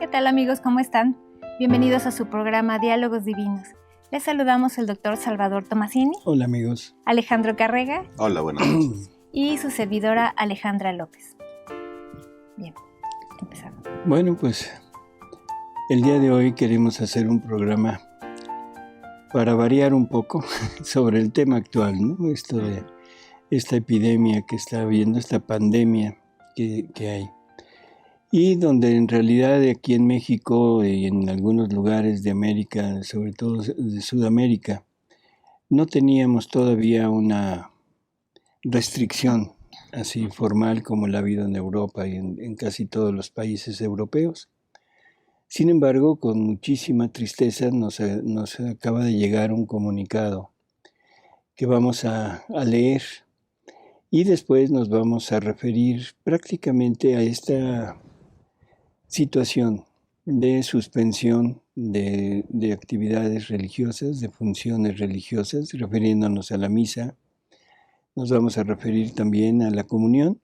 ¿Qué tal amigos? ¿Cómo están? Bienvenidos a su programa Diálogos Divinos. Les saludamos el doctor Salvador Tomasini. Hola amigos. Alejandro Carrega. Hola, buenas noches. Y su servidora Alejandra López. Bien, empezamos. Bueno, pues el día de hoy queremos hacer un programa para variar un poco sobre el tema actual, ¿no? Esto de esta epidemia que está habiendo, esta pandemia que hay. Y donde en realidad aquí en México y en algunos lugares de América, sobre todo de Sudamérica, no teníamos todavía una restricción así formal como la ha habido en Europa y en casi todos los países europeos. Sin embargo, con muchísima tristeza nos acaba de llegar un comunicado que vamos a leer y después nos vamos a referir prácticamente a esta situación de suspensión de actividades religiosas, de funciones religiosas, refiriéndonos a la misa. Nos vamos a referir también a la comunión,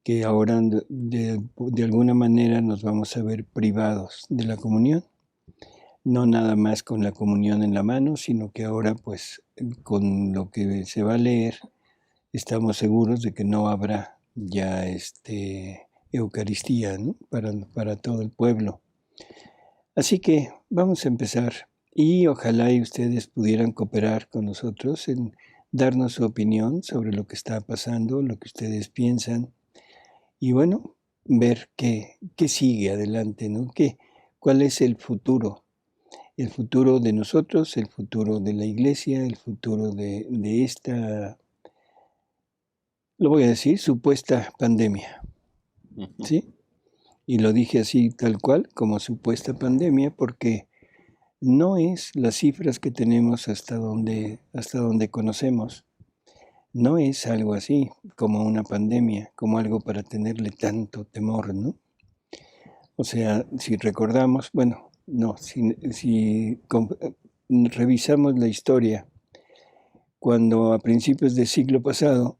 que ahora de alguna manera nos vamos a ver privados de la comunión. No nada más con la comunión en la mano, sino que ahora pues con lo que se va a leer estamos seguros de que no habrá ya Eucaristía, ¿no? para todo el pueblo. Así que vamos a empezar y ojalá y ustedes pudieran cooperar con nosotros en darnos su opinión sobre lo que está pasando, lo que ustedes piensan y bueno, ver qué sigue adelante, ¿no? ¿Cuál es el futuro? El futuro de nosotros, el futuro de la iglesia, el futuro de esta, lo voy a decir, supuesta pandemia. ¿Sí? Y lo dije así tal cual, como supuesta pandemia, porque no es las cifras que tenemos hasta donde conocemos. No es algo así, como una pandemia, como algo para tenerle tanto temor, ¿no? O sea, si recordamos, bueno, no, si revisamos la historia, cuando a principios del siglo pasado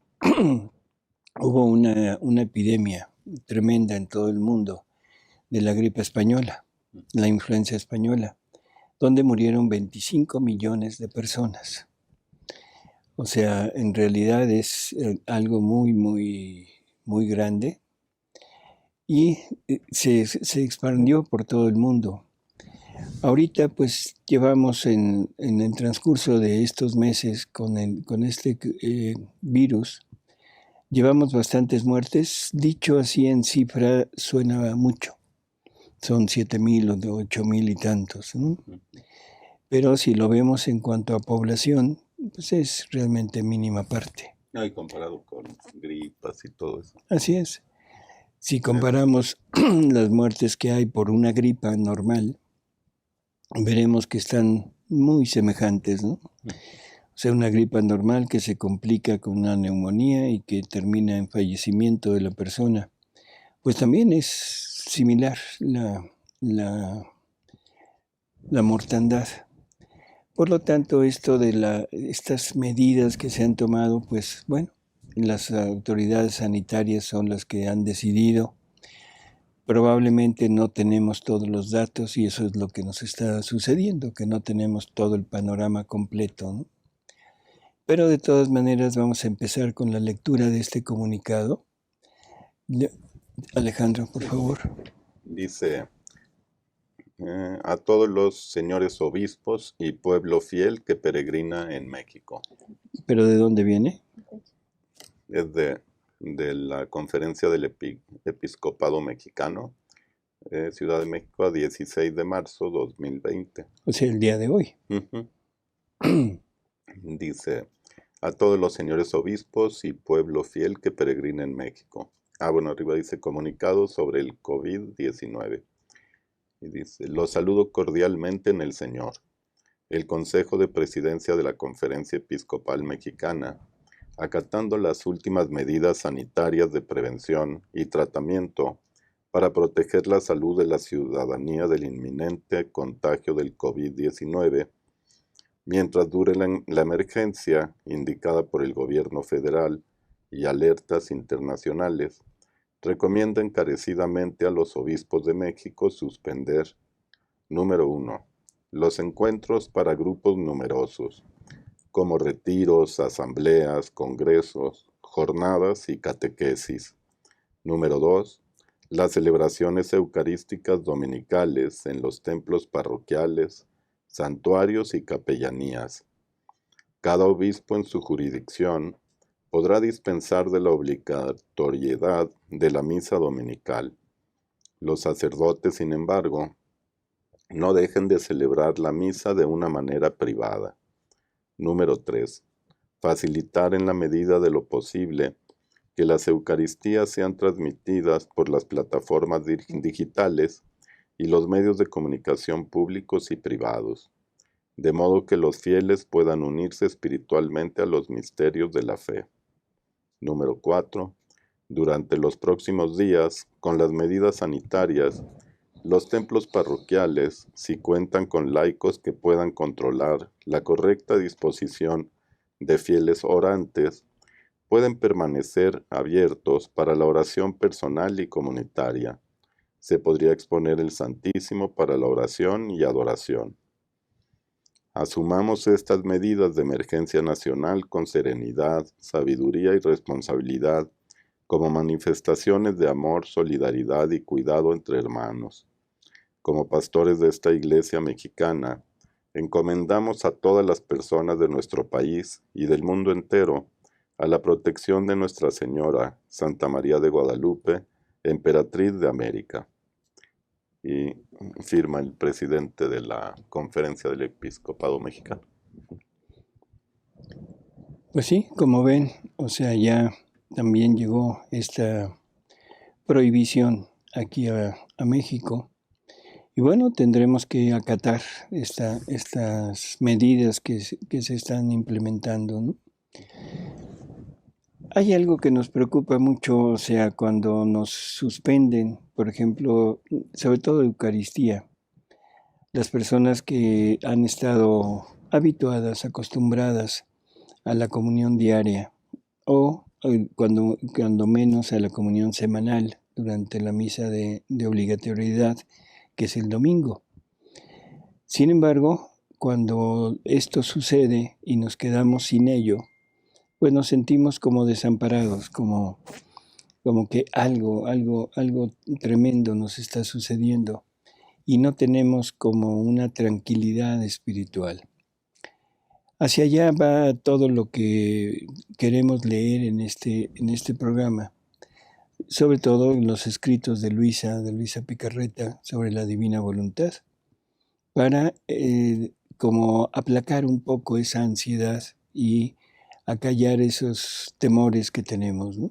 hubo una epidemia tremenda en todo el mundo de la gripe española, la influenza española, donde murieron 25 millones de personas. O sea, en realidad es algo muy, muy, muy grande y se expandió por todo el mundo. Ahorita pues llevamos en el transcurso de estos meses con este virus, llevamos bastantes muertes. Dicho así en cifra suena mucho, son 7,000 o de 8,000 y tantos, ¿no? Pero si lo vemos en cuanto a población, pues es realmente mínima parte. No, y comparado con gripas y todo eso. Así es. Si comparamos las muertes que hay por una gripa normal, veremos que están muy semejantes, ¿no? O sea, una gripa normal que se complica con una neumonía y que termina en fallecimiento de la persona, pues también es similar la mortandad. Por lo tanto, esto de estas medidas que se han tomado, pues bueno, las autoridades sanitarias son las que han decidido. Probablemente no tenemos todos los datos y eso es lo que nos está sucediendo, que no tenemos todo el panorama completo, ¿no? Pero de todas maneras vamos a empezar con la lectura de este comunicado. Alejandro, por favor. Dice, a todos los señores obispos y pueblo fiel que peregrina en México. ¿Pero de dónde viene? Es de la Conferencia del Episcopado Mexicano, Ciudad de México, 16 de marzo 2020. O sea, el día de hoy. Dice, a todos los señores obispos y pueblo fiel que peregrina en México. Bueno, arriba dice comunicado sobre el COVID-19. Y dice, los saludo cordialmente en el Señor. El Consejo de Presidencia de la Conferencia Episcopal Mexicana, acatando las últimas medidas sanitarias de prevención y tratamiento para proteger la salud de la ciudadanía del inminente contagio del COVID-19, mientras dure la emergencia indicada por el gobierno federal y alertas internacionales, recomienda encarecidamente a los obispos de México suspender: número 1. Los encuentros para grupos numerosos, como retiros, asambleas, congresos, jornadas y catequesis. Número 2. Las celebraciones eucarísticas dominicales en los templos parroquiales, santuarios y capellanías. Cada obispo en su jurisdicción podrá dispensar de la obligatoriedad de la misa dominical. Los sacerdotes, sin embargo, no dejen de celebrar la misa de una manera privada. Número 3. Facilitar en la medida de lo posible que las Eucaristías sean transmitidas por las plataformas digitales y los medios de comunicación públicos y privados, de modo que los fieles puedan unirse espiritualmente a los misterios de la fe. Número 4. Durante los próximos días, con las medidas sanitarias, los templos parroquiales, si cuentan con laicos que puedan controlar la correcta disposición de fieles orantes, pueden permanecer abiertos para la oración personal y comunitaria. Se podría exponer el Santísimo para la oración y adoración. Asumamos estas medidas de emergencia nacional con serenidad, sabiduría y responsabilidad, como manifestaciones de amor, solidaridad y cuidado entre hermanos. Como pastores de esta Iglesia mexicana, encomendamos a todas las personas de nuestro país y del mundo entero a la protección de Nuestra Señora, Santa María de Guadalupe, Emperatriz de América. Y firma el presidente de la Conferencia del Episcopado Mexicano. Pues sí, como ven, o sea, ya también llegó esta prohibición aquí a México. Y bueno, tendremos que acatar estas medidas que se están implementando, ¿no? Hay algo que nos preocupa mucho, o sea, cuando nos suspenden, por ejemplo, sobre todo Eucaristía. Las personas que han estado habituadas, acostumbradas a la comunión diaria o cuando menos a la comunión semanal durante la misa de obligatoriedad, que es el domingo. Sin embargo, cuando esto sucede y nos quedamos sin ello, pues nos sentimos como desamparados, como que algo tremendo nos está sucediendo y no tenemos como una tranquilidad espiritual. Hacia allá va todo lo que queremos leer en este programa, sobre todo en los escritos de Luisa Picarreta sobre la divina voluntad, para como aplacar un poco esa ansiedad y acallar esos temores que tenemos, ¿no?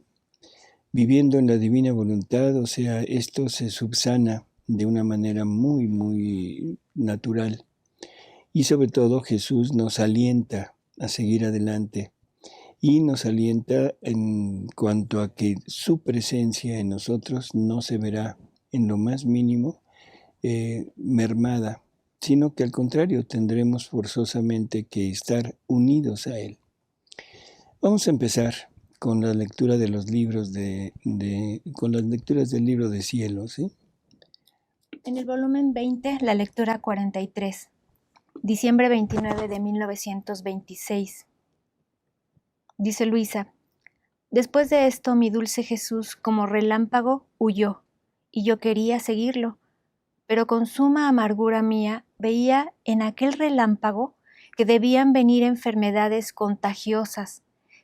Viviendo en la divina voluntad, o sea, esto se subsana de una manera muy, muy natural. Y sobre todo Jesús nos alienta a seguir adelante y nos alienta en cuanto a que su presencia en nosotros no se verá en lo más mínimo mermada, sino que al contrario tendremos forzosamente que estar unidos a Él. Vamos a empezar con la lectura de los libros con las lecturas del libro de Cielo, ¿sí? En el volumen 20, la lectura 43, diciembre 29 de 1926. Dice Luisa: después de esto mi dulce Jesús como relámpago huyó, y yo quería seguirlo, pero con suma amargura mía veía en aquel relámpago que debían venir enfermedades contagiosas,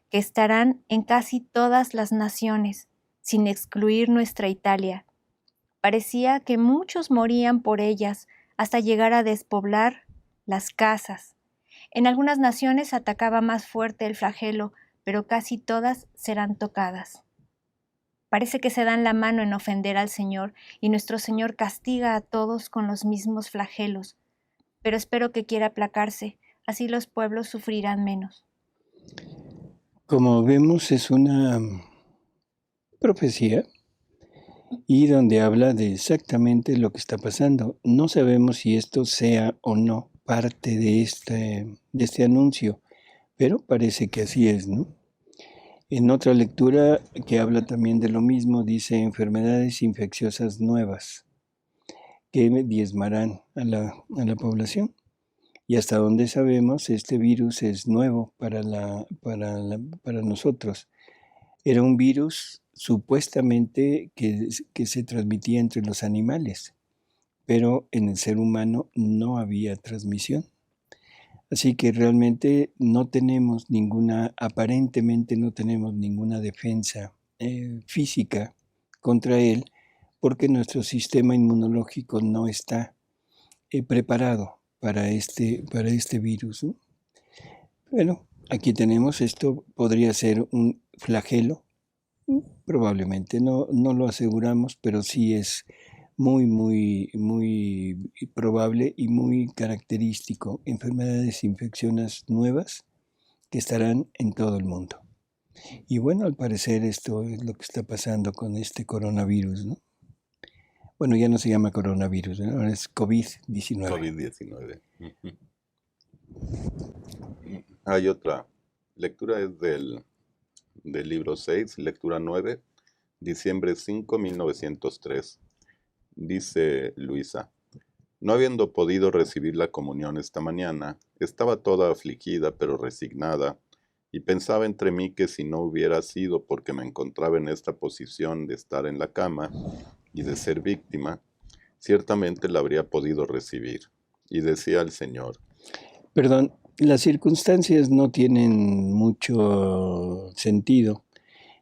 que estarán en casi todas las naciones, sin excluir nuestra Italia. Parecía que muchos morían por ellas hasta llegar a despoblar las casas. En algunas naciones atacaba más fuerte el flagelo, pero casi todas serán tocadas. Parece que se dan la mano en ofender al Señor, y nuestro Señor castiga a todos con los mismos flagelos, pero espero que quiera aplacarse, así los pueblos sufrirán menos. Como vemos, es una profecía y donde habla de exactamente lo que está pasando. No sabemos si esto sea o no parte de este anuncio, pero parece que así es, ¿no? En otra lectura que habla también de lo mismo, dice enfermedades infecciosas nuevas que diezmarán a la población. Y hasta donde sabemos, este virus es nuevo para nosotros. Era un virus supuestamente que se transmitía entre los animales, pero en el ser humano no había transmisión. Así que realmente aparentemente no tenemos ninguna defensa física contra él, porque nuestro sistema inmunológico no está preparado para este virus, ¿no? Bueno, aquí tenemos esto, podría ser un flagelo, probablemente, no lo aseguramos, pero sí es muy, muy, muy probable y muy característico. Enfermedades infecciosas nuevas que estarán en todo el mundo. Y bueno, al parecer esto es lo que está pasando con este coronavirus, ¿no? Bueno, ya no se llama coronavirus, ¿no? Ahora es COVID-19. COVID-19. Hay otra lectura, es del libro 6, lectura 9, diciembre 5, 1903. Dice Luisa: no habiendo podido recibir la comunión esta mañana, estaba toda afligida pero resignada, y pensaba entre mí que si no hubiera sido porque me encontraba en esta posición de estar en la cama y de ser víctima, ciertamente la habría podido recibir. Y decía al Señor: Perdón, las circunstancias no tienen mucho sentido.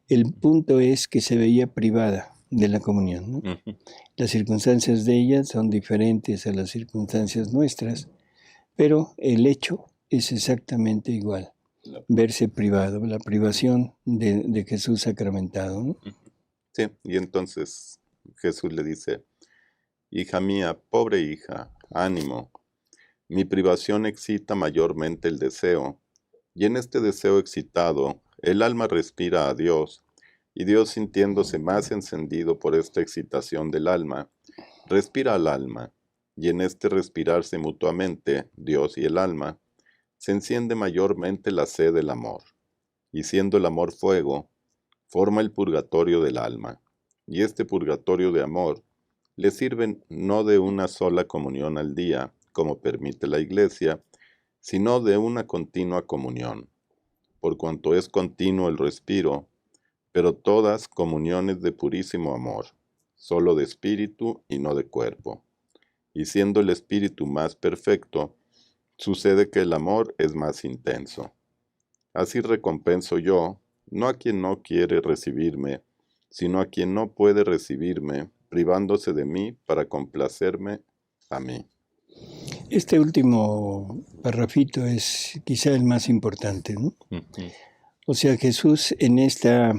El punto es que se veía privada de la comunión, ¿no? Ujú. Las circunstancias de ella son diferentes a las circunstancias nuestras, pero el hecho es exactamente igual. Verse privado, la privación de Jesús sacramentado, ¿no? Sí, y entonces Jesús le dice: hija mía, pobre hija, ánimo. Mi privación excita mayormente el deseo, y en este deseo excitado, el alma respira a Dios, y Dios, sintiéndose más encendido por esta excitación del alma, respira al alma, y en este respirarse mutuamente, Dios y el alma, se enciende mayormente la sed del amor, y siendo el amor fuego, forma el purgatorio del alma, y este purgatorio de amor le sirve no de una sola comunión al día, como permite la Iglesia, sino de una continua comunión, por cuanto es continuo el respiro, pero todas comuniones de purísimo amor, solo de espíritu y no de cuerpo. Y siendo el espíritu más perfecto, sucede que el amor es más intenso. Así recompenso yo, no a quien no quiere recibirme, sino a quien no puede recibirme, privándose de mí para complacerme a mí. Este último parrafito es quizá el más importante, ¿no? Ujú. O sea, Jesús en este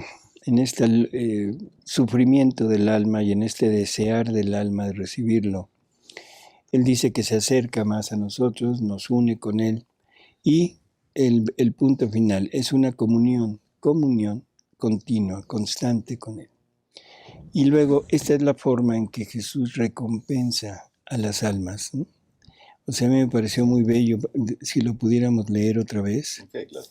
sufrimiento del alma y en este desear del alma de recibirlo, Él dice que se acerca más a nosotros, nos une con Él, y el punto final es una comunión continua, constante con Él. Y luego, esta es la forma en que Jesús recompensa a las almas, ¿no? O sea, a mí me pareció muy bello, si lo pudiéramos leer otra vez. Ok, claro.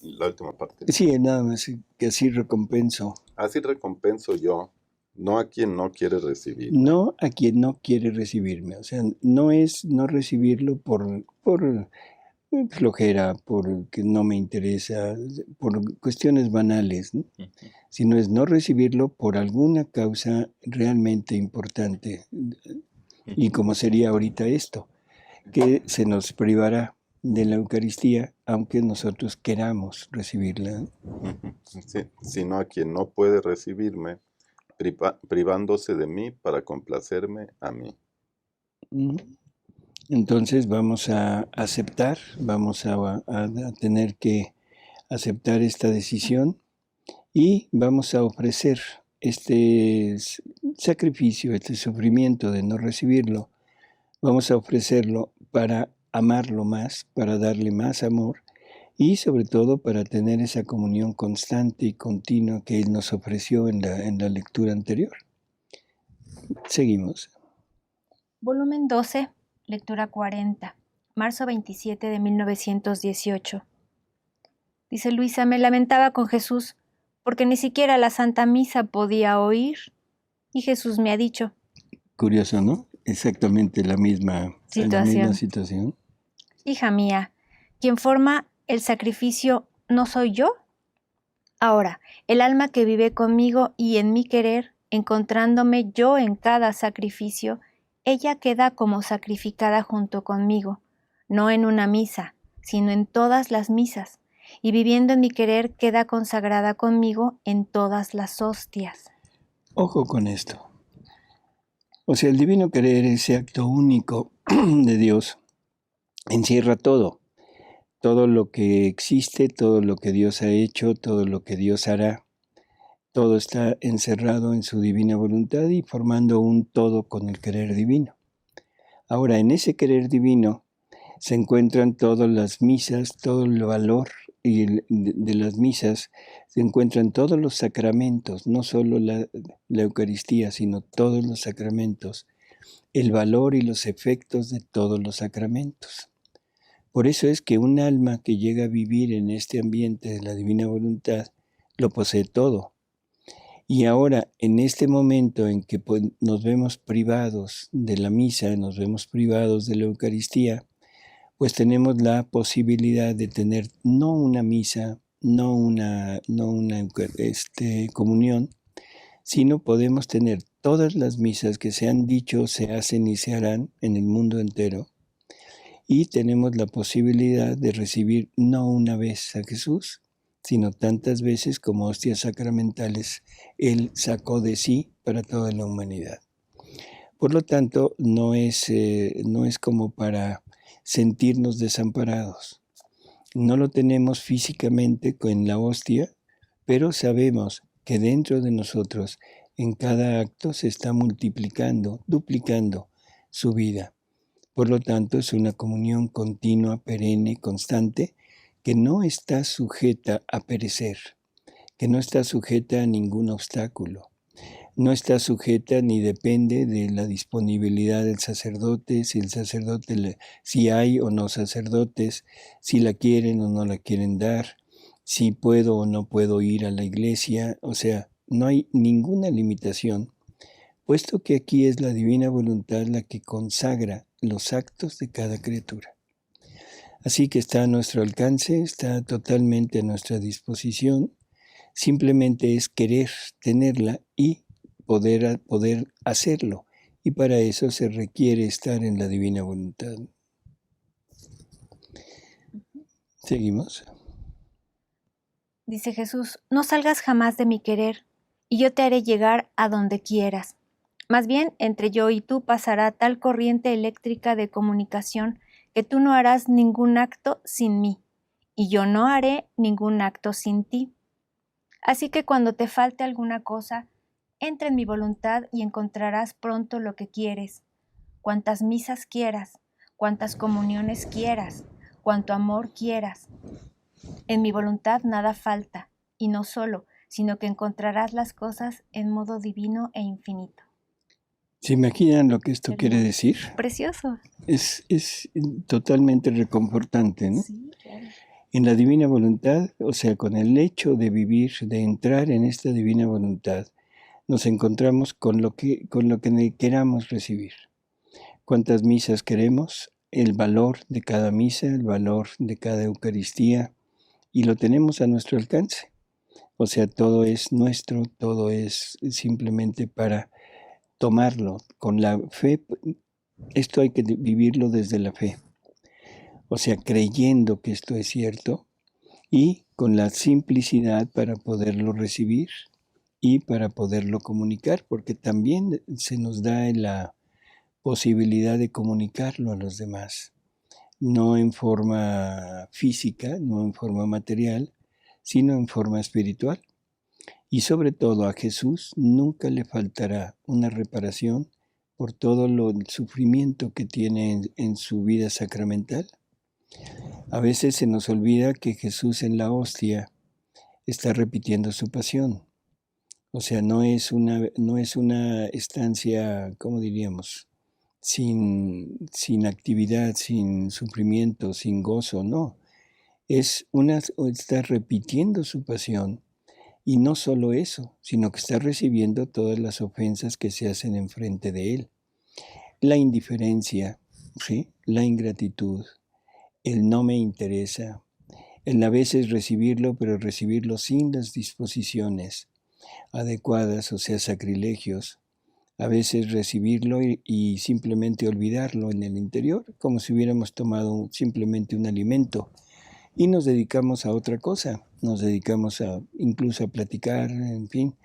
La última parte. Sí, nada más, que así recompenso. Así recompenso yo, no a quien no quiere recibir. No a quien no quiere recibirme. O sea, no es no recibirlo por flojera, porque no me interesa, por cuestiones banales, ¿no? Sino es no recibirlo por alguna causa realmente importante. Y como sería ahorita esto, que se nos privará de la Eucaristía, aunque nosotros queramos recibirla. Sí, sino a quien no puede recibirme, privándose de mí para complacerme a mí. Entonces vamos a aceptar, vamos a tener que aceptar esta decisión y vamos a ofrecer este sacrificio, este sufrimiento de no recibirlo. Vamos a ofrecerlo para amarlo más, para darle más amor y sobre todo para tener esa comunión constante y continua que Él nos ofreció en la lectura anterior. Seguimos. Volumen 12, lectura 40, marzo 27 de 1918. Dice Luisa: me lamentaba con Jesús porque ni siquiera la Santa Misa podía oír. Y Jesús me ha dicho, Curioso, ¿no? Exactamente la misma situación. situación. Hija mía, quien forma el sacrificio no soy yo. Ahora, el alma que vive conmigo y en mi querer, encontrándome yo en cada sacrificio, ella queda como sacrificada junto conmigo, no en una misa, sino en todas las misas, y viviendo en mi querer queda consagrada conmigo en todas las hostias. Ojo con esto. O sea, el divino querer, ese acto único de Dios, encierra todo. Todo lo que existe, todo lo que Dios ha hecho, todo lo que Dios hará. Todo está encerrado en su divina voluntad y formando un todo con el querer divino. Ahora, en ese querer divino se encuentran todas las misas, todo el valor de las misas, se encuentran todos los sacramentos, no solo la Eucaristía, sino todos los sacramentos, el valor y los efectos de todos los sacramentos. Por eso es que un alma que llega a vivir en este ambiente de la divina voluntad lo posee todo. Y ahora, en este momento en que nos vemos privados de la misa, nos vemos privados de la Eucaristía, pues tenemos la posibilidad de tener no una misa, no una comunión, sino podemos tener todas las misas que se han dicho, se hacen y se harán en el mundo entero. Y tenemos la posibilidad de recibir no una vez a Jesús, sino tantas veces como hostias sacramentales Él sacó de sí para toda la humanidad. Por lo tanto, no es como para sentirnos desamparados. No lo tenemos físicamente en la hostia, pero sabemos que dentro de nosotros, en cada acto, se está multiplicando, duplicando su vida. Por lo tanto, es una comunión continua, perenne, constante, que no está sujeta a perecer, que no está sujeta a ningún obstáculo, no está sujeta ni depende de la disponibilidad del sacerdote, si el sacerdote, si hay o no sacerdotes, si la quieren o no la quieren dar, si puedo o no puedo ir a la iglesia, o sea, no hay ninguna limitación, puesto que aquí es la divina voluntad la que consagra los actos de cada criatura. Así que está a nuestro alcance, está totalmente a nuestra disposición, simplemente es querer tenerla y poder hacerlo. Y para eso se requiere estar en la divina voluntad. ¿Seguimos? Dice Jesús, no salgas jamás de mi querer, y yo te haré llegar a donde quieras. Más bien, entre yo y tú pasará tal corriente eléctrica de comunicación que tú no harás ningún acto sin mí, y yo no haré ningún acto sin ti. Así que cuando te falte alguna cosa, entra en mi voluntad y encontrarás pronto lo que quieres, cuantas misas quieras, cuantas comuniones quieras, cuanto amor quieras. En mi voluntad nada falta, y no solo, sino que encontrarás las cosas en modo divino e infinito. ¿Se imaginan lo que esto quiere Hermoso. decir? Precioso. Es totalmente reconfortante, ¿no? Sí, claro. En la divina voluntad, o sea, con el hecho de vivir, de entrar en esta divina voluntad, nos encontramos con lo que queramos recibir. Cuántas misas queremos, el valor de cada misa, el valor de cada Eucaristía, y lo tenemos a nuestro alcance. O sea, todo es nuestro, todo es simplemente para tomarlo con la fe. Esto hay que vivirlo desde la fe. O sea, creyendo que esto es cierto y con la simplicidad para poderlo recibir y para poderlo comunicar, porque también se nos da la posibilidad de comunicarlo a los demás, no en forma física, no en forma material, sino en forma espiritual. Y sobre todo a Jesús nunca le faltará una reparación por todo el sufrimiento que tiene en su vida sacramental. A veces se nos olvida que Jesús en la hostia está repitiendo su pasión. O sea, no es una estancia, ¿cómo diríamos? Sin actividad, sin sufrimiento, sin gozo, no. Está repitiendo su pasión Y no solo eso, sino que está recibiendo todas las ofensas que se hacen enfrente de él. La indiferencia, ¿sí? La ingratitud, el no me interesa, el a veces recibirlo, pero recibirlo sin las disposiciones adecuadas, o sea, sacrilegios. A veces recibirlo y simplemente olvidarlo en el interior, como si hubiéramos tomado simplemente un alimento. Y nos dedicamos a otra cosa, nos dedicamos incluso a platicar, en fin,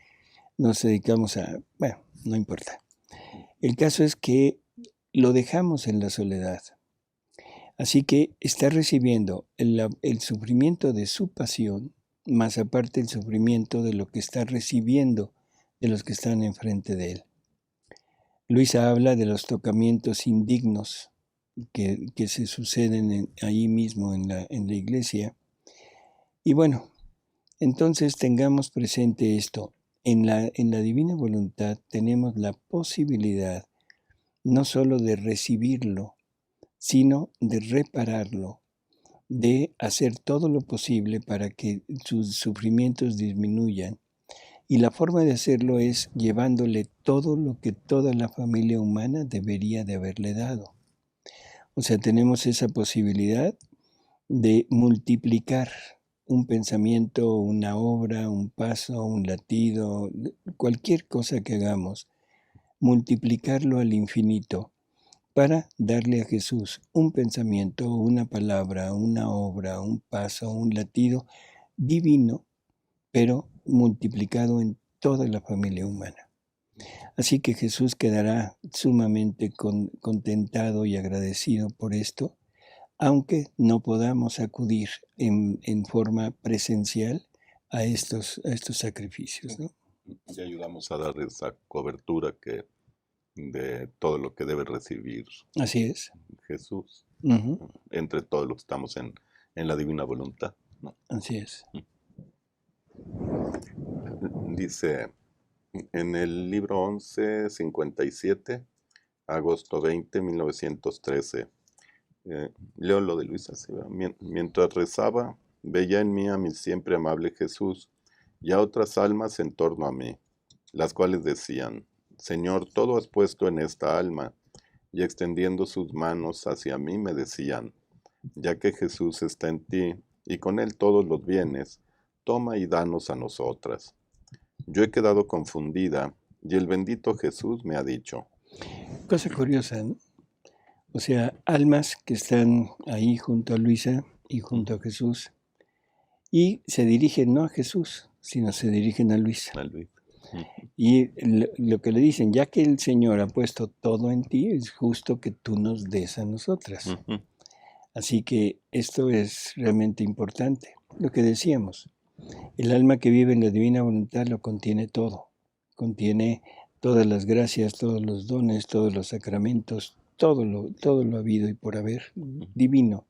nos dedicamos bueno, no importa. El caso es que lo dejamos en la soledad. Así que está recibiendo el sufrimiento de su pasión, más aparte el sufrimiento de lo que está recibiendo de los que están enfrente de él. Luisa habla de los tocamientos indignos que se suceden ahí mismo en la iglesia. Y bueno, entonces tengamos presente esto. En la divina voluntad tenemos la posibilidad no solo de recibirlo, sino de repararlo, de hacer todo lo posible para que sus sufrimientos disminuyan. Y la forma de hacerlo es llevándole todo lo que toda la familia humana debería de haberle dado. O sea, tenemos esa posibilidad de multiplicar un pensamiento, una obra, un paso, un latido, cualquier cosa que hagamos, multiplicarlo al infinito para darle a Jesús un pensamiento, una palabra, una obra, un paso, un latido divino, pero multiplicado en toda la familia humana. Así que Jesús quedará sumamente contentado y agradecido por esto, aunque no podamos acudir en forma presencial a estos sacrificios, ¿no? Y ayudamos a dar esa cobertura de todo lo que debe recibir Así es. Jesús, Uh-huh. entre todos los que estamos en la divina voluntad, ¿no? Así es. Dice en el libro 1157, agosto 20, 1913. Leo lo de Luisa. Mientras rezaba, veía en mí a mi siempre amable Jesús y a otras almas en torno a mí, las cuales decían: Señor, todo has puesto en esta alma, y extendiendo sus manos hacia mí me decían: ya que Jesús está en ti, y con él todos los bienes, toma y danos a nosotras. Yo he quedado confundida, y el bendito Jesús me ha dicho. Cosa curiosa, ¿no? O sea, almas que están ahí junto a Luisa y junto a Jesús, y se dirigen no a Jesús, sino se dirigen a Luisa. Y lo que le dicen, ya que el Señor ha puesto todo en ti, es justo que tú nos des a nosotras. Ujú. Así que esto es realmente importante. Lo que decíamos, el alma que vive en la divina voluntad lo contiene todo. Contiene todas las gracias, todos los dones, todos los sacramentos, todo lo habido y por haber divino.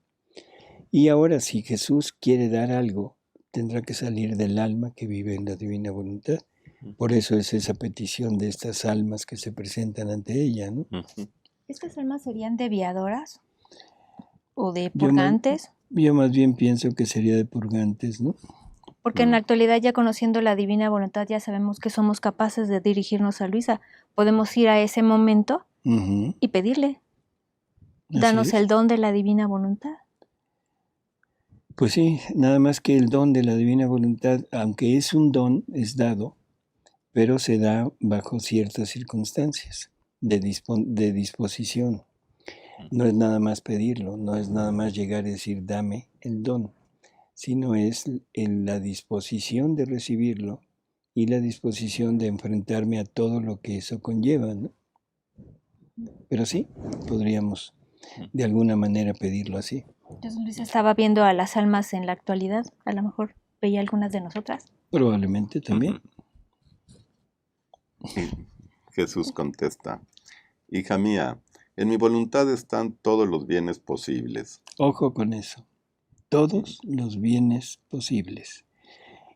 Y ahora, si Jesús quiere dar algo, tendrá que salir del alma que vive en la divina voluntad. Por eso es esa petición de estas almas que se presentan ante ella, ¿no? ¿Estas almas serían deviadoras o de purgantes? Yo más bien pienso que sería de purgantes, ¿no? Porque en la actualidad, ya conociendo la divina voluntad, ya sabemos que somos capaces de dirigirnos a Luisa. Podemos ir a ese momento y pedirle, danos el don de la divina voluntad. Pues sí, nada más que el don de la divina voluntad, aunque es un don, es dado, pero se da bajo ciertas circunstancias de disposición. No es nada más pedirlo, no es nada más llegar y decir dame el don, sino es en la disposición de recibirlo y la disposición de enfrentarme a todo lo que eso conlleva, ¿no? Pero sí, podríamos de alguna manera pedirlo así. Entonces Luisa estaba viendo a las almas en la actualidad, a lo mejor veía algunas de nosotras. Probablemente también. Jesús contesta: hija mía, en mi voluntad están todos los bienes posibles. Ojo con eso, todos los bienes posibles.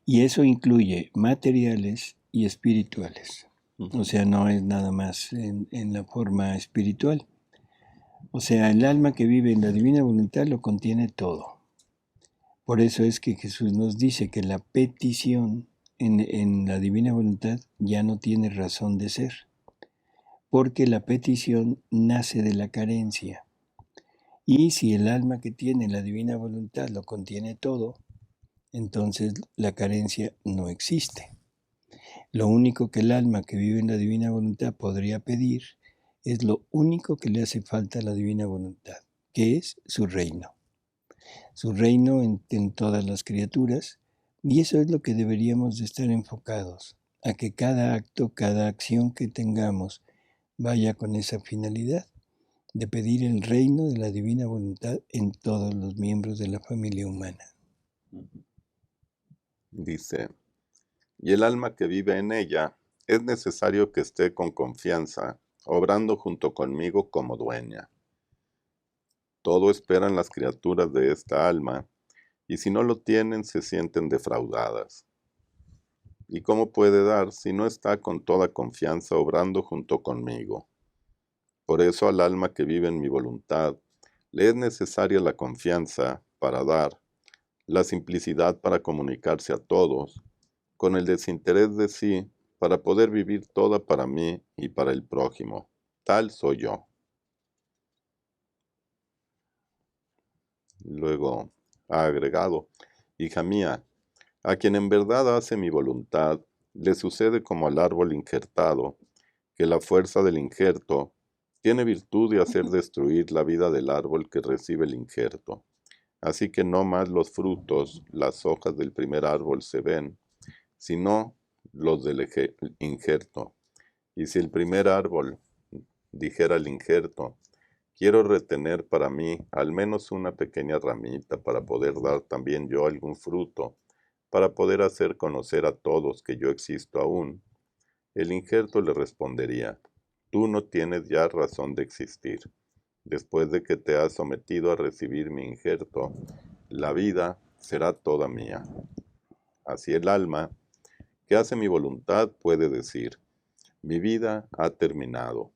Y eso incluye materiales y espirituales. O sea, no es nada más en la forma espiritual. O sea, el alma que vive en la divina voluntad lo contiene todo. Por eso es que Jesús nos dice que la petición en la divina voluntad ya no tiene razón de ser, porque la petición nace de la carencia. Y si el alma que tiene la divina voluntad lo contiene todo, entonces la carencia no existe. Lo único que el alma que vive en la divina voluntad podría pedir es lo único que le hace falta a la divina voluntad, que es su reino. Su reino en todas las criaturas, y eso es lo que deberíamos de estar enfocados, a que cada acto, cada acción que tengamos vaya con esa finalidad, de pedir el reino de la divina voluntad en todos los miembros de la familia humana. Dice, y el alma que vive en ella es necesario que esté con confianza, obrando junto conmigo como dueña. Todo esperan las criaturas de esta alma, y si no lo tienen se sienten defraudadas. ¿Y cómo puede dar si no está con toda confianza obrando junto conmigo? Por eso al alma que vive en mi voluntad le es necesaria la confianza para dar, la simplicidad para comunicarse a todos, con el desinterés de sí para poder vivir toda para mí y para el prójimo. Tal soy yo. Luego ha agregado, hija mía, a quien en verdad hace mi voluntad, le sucede como al árbol injertado, que la fuerza del injerto tiene virtud de hacer destruir la vida del árbol que recibe el injerto. Así que no más los frutos, las hojas del primer árbol se ven, sino los del injerto. Y si el primer árbol dijera al injerto, quiero retener para mí al menos una pequeña ramita para poder dar también yo algún fruto, para poder hacer conocer a todos que yo existo aún, el injerto le respondería, tú no tienes ya razón de existir. Después de que te has sometido a recibir mi injerto, la vida será toda mía. Así el alma, que hace mi voluntad, puede decir, mi vida ha terminado.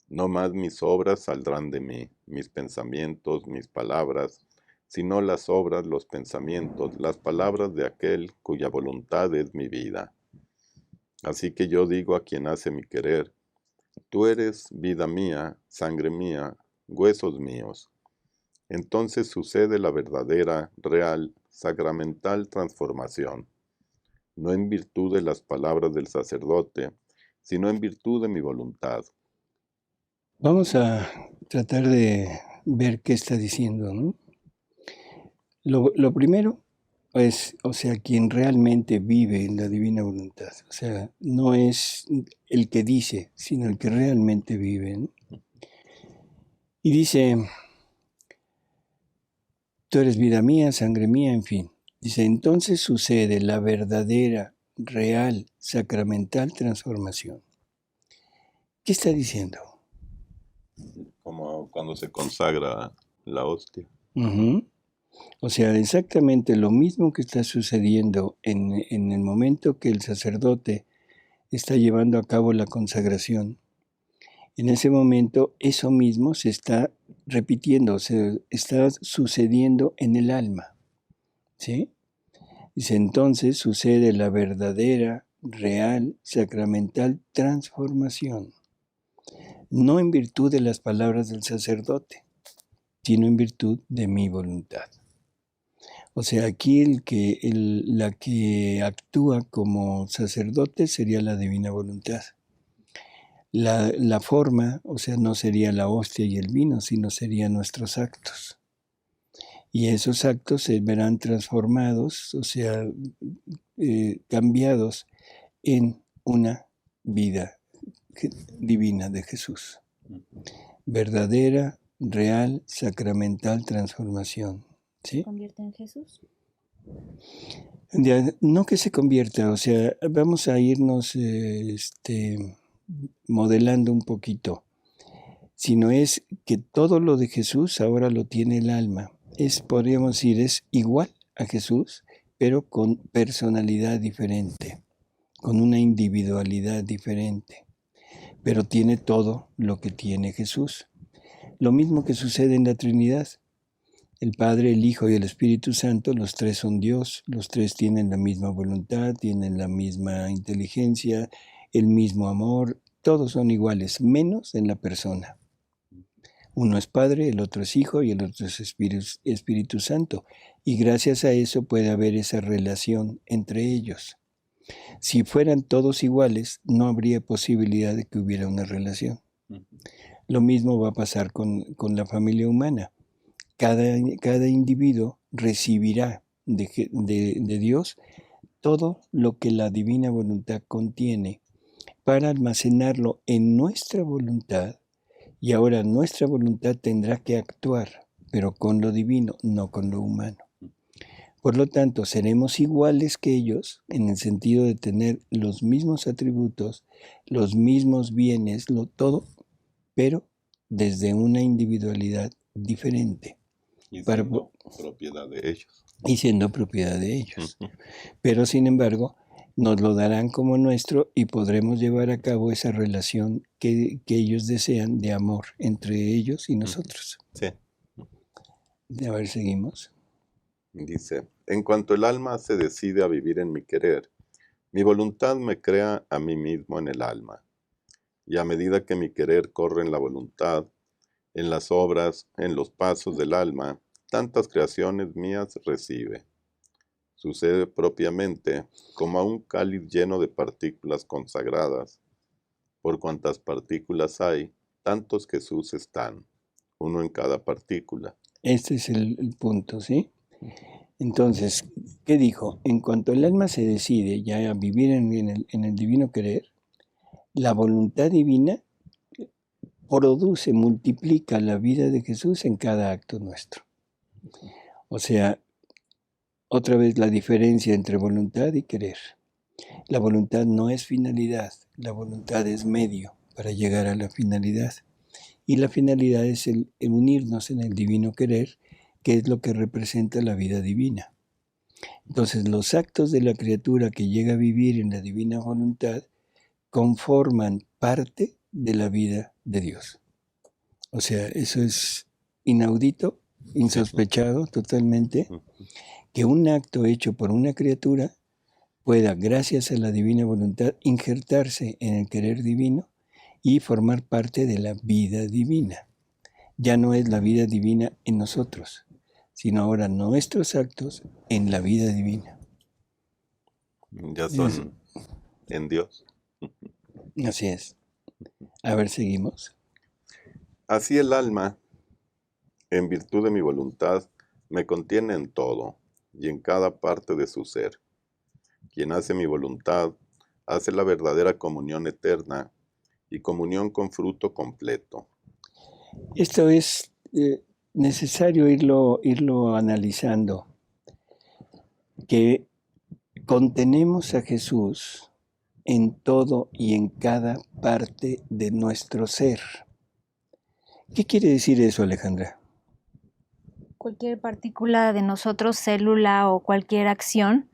No más mis obras saldrán de mí, mis pensamientos, mis palabras, sino las obras, los pensamientos, las palabras de aquel cuya voluntad es mi vida. Así que yo digo a quien hace mi querer, tú eres vida mía, sangre mía, huesos míos. Entonces sucede la verdadera, real, sacramental transformación, no en virtud de las palabras del sacerdote, sino en virtud de mi voluntad. Vamos a tratar de ver qué está diciendo, ¿no? Lo primero es, o sea, quien realmente vive en la divina voluntad. O sea, no es el que dice, sino el que realmente vive, ¿no? Y dice, tú eres vida mía, sangre mía, en fin. Dice, entonces sucede la verdadera, real, sacramental transformación. ¿Qué está diciendo? Como cuando se consagra la hostia. Uh-huh. O sea, exactamente lo mismo que está sucediendo en el momento que el sacerdote está llevando a cabo la consagración. En ese momento eso mismo se está repitiendo, se está sucediendo en el alma. ¿Sí? Dice, entonces sucede la verdadera, real, sacramental transformación. No en virtud de las palabras del sacerdote, sino en virtud de mi voluntad. O sea, aquí la que actúa como sacerdote sería la divina voluntad. La forma, o sea, no sería la hostia y el vino, sino serían nuestros actos. Y esos actos se verán transformados, o sea, cambiados en una vida divina de Jesús. Verdadera, real, sacramental transformación. ¿Sí? ¿Se convierte en Jesús? No que se convierta, o sea, vamos a irnos modelando un poquito, sino es que todo lo de Jesús ahora lo tiene el alma. Podríamos decir, es igual a Jesús, pero con personalidad diferente, con una individualidad diferente, pero tiene todo lo que tiene Jesús. Lo mismo que sucede en la Trinidad. El Padre, el Hijo y el Espíritu Santo, los tres son Dios, los tres tienen la misma voluntad, tienen la misma inteligencia, el mismo amor, todos son iguales, menos en la persona. Uno es Padre, el otro es Hijo y el otro es Espíritu Santo. Y gracias a eso puede haber esa relación entre ellos. Si fueran todos iguales, no habría posibilidad de que hubiera una relación. Lo mismo va a pasar con la familia humana. Cada individuo recibirá de Dios todo lo que la divina voluntad contiene para almacenarlo en nuestra voluntad. Y ahora nuestra voluntad tendrá que actuar, pero con lo divino, no con lo humano. Por lo tanto, seremos iguales que ellos en el sentido de tener los mismos atributos, los mismos bienes, todo, pero desde una individualidad diferente. Y siendo propiedad de ellos. Y siendo propiedad de ellos. Pero sin embargo, nos lo darán como nuestro y podremos llevar a cabo esa relación que ellos desean de amor entre ellos y nosotros. Sí. A ver, seguimos. Dice, en cuanto el alma se decide a vivir en mi querer, mi voluntad me crea a mí mismo en el alma. Y a medida que mi querer corre en la voluntad, en las obras, en los pasos del alma, tantas creaciones mías recibe. Sucede propiamente como a un cáliz lleno de partículas consagradas. Por cuantas partículas hay, tantos Jesús están, uno en cada partícula. Este es el punto, ¿sí? Entonces, ¿qué dijo? En cuanto el alma se decide ya a vivir en el divino querer, la voluntad divina produce, multiplica la vida de Jesús en cada acto nuestro. O sea, otra vez la diferencia entre voluntad y querer. La voluntad no es finalidad, la voluntad es medio para llegar a la finalidad. Y la finalidad es el unirnos en el divino querer, que es lo que representa la vida divina. Entonces, los actos de la criatura que llega a vivir en la divina voluntad conforman parte de la vida de Dios. O sea, eso es inaudito, insospechado totalmente, que un acto hecho por una criatura pueda, gracias a la divina voluntad, injertarse en el querer divino y formar parte de la vida divina. Ya no es la vida divina en nosotros, sino ahora nuestros actos en la vida divina. Ya son en Dios. Así es. A ver, seguimos. Así el alma, en virtud de mi voluntad, me contiene en todo y en cada parte de su ser. Quien hace mi voluntad, hace la verdadera comunión eterna y comunión con fruto completo. Esto es necesario irlo analizando, que contenemos a Jesús en todo y en cada parte de nuestro ser. ¿Qué quiere decir eso, Alejandra? Cualquier partícula de nosotros, célula o cualquier acción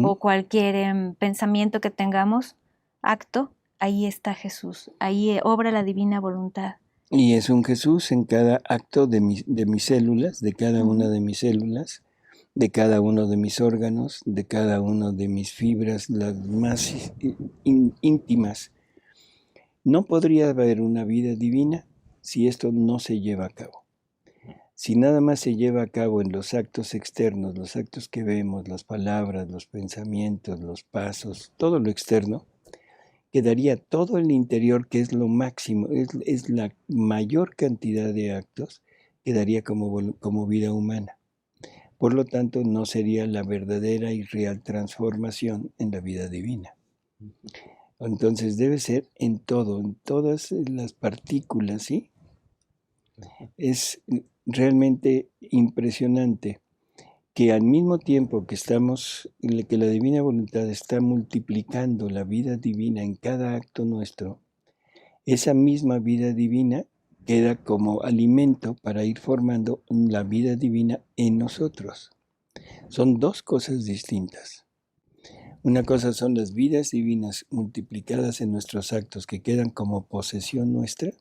o cualquier pensamiento que tengamos, acto, ahí está Jesús, ahí obra la divina voluntad. Y es un Jesús en cada acto de mis células, de cada una de mis células, de cada uno de mis órganos, de cada una de mis fibras, las más íntimas. No podría haber una vida divina si esto no se lleva a cabo. Si nada más se lleva a cabo en los actos externos, los actos que vemos, las palabras, los pensamientos, los pasos, todo lo externo, quedaría todo el interior, que es lo máximo, es la mayor cantidad de actos, quedaría como vida humana. Por lo tanto, no sería la verdadera y real transformación en la vida divina. Entonces debe ser en todo, en todas las partículas, ¿sí? Es realmente impresionante que al mismo tiempo que que la divina voluntad está multiplicando la vida divina en cada acto nuestro, esa misma vida divina queda como alimento para ir formando la vida divina en nosotros. Son dos cosas distintas. Una cosa son las vidas divinas multiplicadas en nuestros actos que quedan como posesión nuestra,